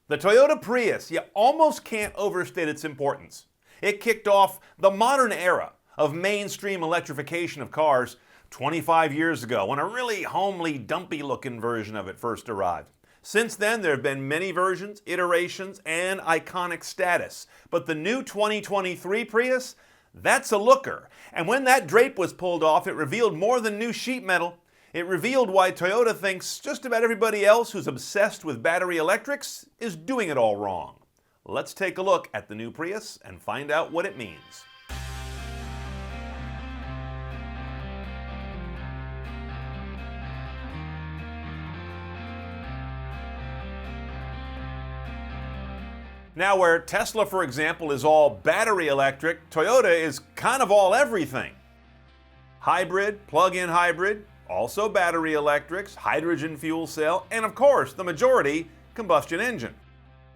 The Toyota Prius, you almost can't overstate its importance. It kicked off the modern era of mainstream electrification of cars 25 years ago when a really homely, dumpy-looking version of it first arrived. Since then, there have been many versions, iterations, and iconic status. But the new 2023 Prius, that's a looker. And when that drape was pulled off, it revealed more than new sheet metal. It revealed why Toyota thinks just about everybody else who's obsessed with battery electrics is doing it all wrong. Let's take a look at the new Prius and find out what it means. Now, where Tesla, for example, is all battery electric, Toyota is kind of all everything. Hybrid, plug-in hybrid, also battery electrics, hydrogen fuel cell, and of course, the majority, combustion engine.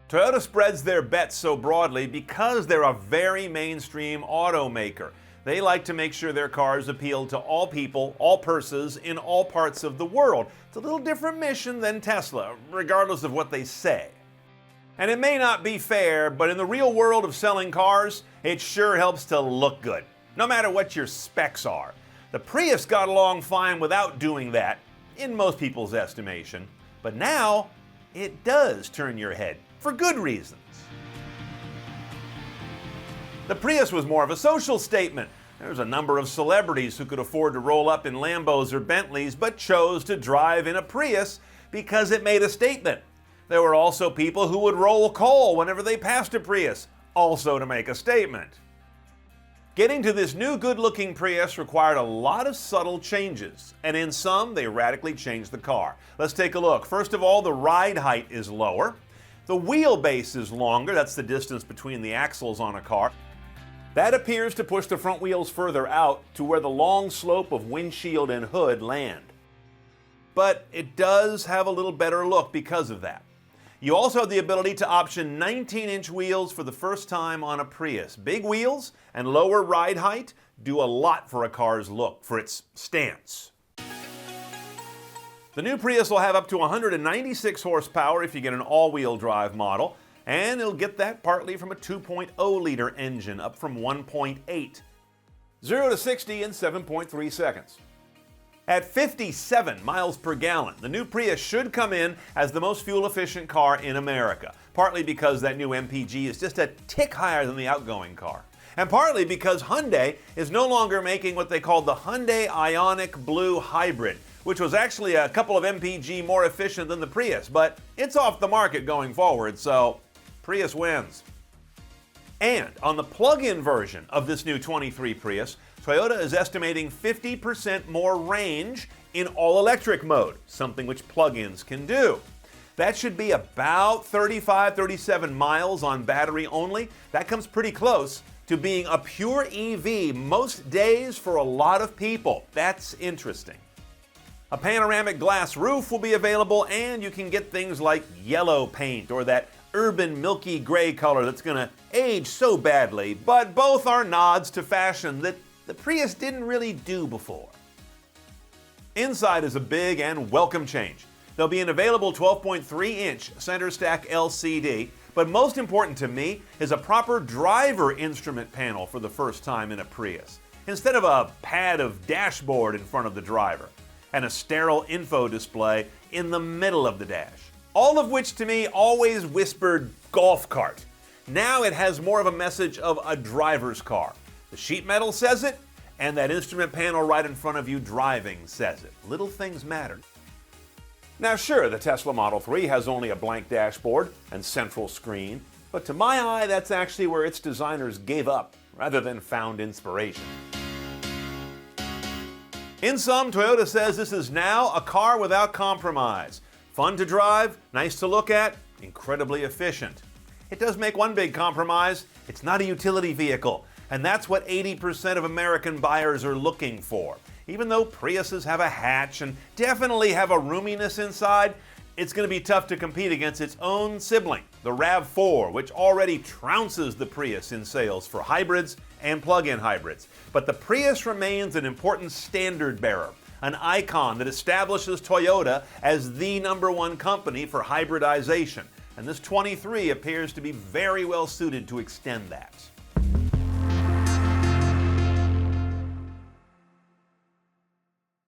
Toyota spreads their bets so broadly because they're a very mainstream automaker. They like to make sure their cars appeal to all people, all purses, in all parts of the world. It's a little different mission than Tesla, regardless of what they say. And it may not be fair, but in the real world of selling cars, it sure helps to look good, no matter what your specs are. The Prius got along fine without doing that, in most people's estimation. But now, it does turn your head, for good reasons. The Prius was more of a social statement. There's a number of celebrities who could afford to roll up in Lambos or Bentleys, but chose to drive in a Prius because it made a statement. There were also people who would roll coal whenever they passed a Prius, also to make a statement. Getting to this new good-looking Prius required a lot of subtle changes, and in some, they radically changed the car. Let's take a look. First of all, the ride height is lower. The wheelbase is longer, that's the distance between the axles on a car. That appears to push the front wheels further out to where the long slope of windshield and hood land. But it does have a little better look because of that. You also have the ability to option 19-inch wheels for the first time on a Prius. Big wheels and lower ride height do a lot for a car's look, for its stance. The new Prius will have up to 196 horsepower if you get an all-wheel drive model, and it'll get that partly from a 2.0-liter engine, up from 1.8. 0 to 60 in 7.3 seconds. At 57 miles per gallon, the new Prius should come in as the most fuel-efficient car in America, partly because that new MPG is just a tick higher than the outgoing car, and partly because Hyundai is no longer making what they call the Hyundai Ioniq Blue Hybrid, which was actually a couple of MPG more efficient than the Prius, but it's off the market going forward, so Prius wins. And on the plug-in version of this new 23 Prius, Toyota is estimating 50% more range in all-electric mode, something which plug-ins can do. That should be about 35-37 miles on battery only. That comes pretty close to being a pure EV most days for a lot of people. That's interesting. A panoramic glass roof will be available, and you can get things like yellow paint or that urban milky gray color that's going to age so badly, but both are nods to fashion that the Prius didn't really do before. Inside is a big and welcome change. There'll be an available 12.3-inch center stack LCD, but most important to me is a proper driver instrument panel for the first time in a Prius, instead of a pad of dashboard in front of the driver, and a sterile info display in the middle of the dash. All of which to me always whispered golf cart. Now it has more of a message of a driver's car. The sheet metal says it, and that instrument panel right in front of you driving says it. Little things matter. Now sure, the Tesla Model 3 has only a blank dashboard and central screen, but to my eye that's actually where its designers gave up rather than found inspiration. In sum, Toyota says this is now a car without compromise. Fun to drive, nice to look at, incredibly efficient. It does make one big compromise: it's not a utility vehicle. And that's what 80% of American buyers are looking for. Even though Priuses have a hatch and definitely have a roominess inside, it's going to be tough to compete against its own sibling, the RAV4, which already trounces the Prius in sales for hybrids and plug-in hybrids. But the Prius remains an important standard bearer, an icon that establishes Toyota as the #1 company for hybridization. and this 23 appears to be very well suited to extend that.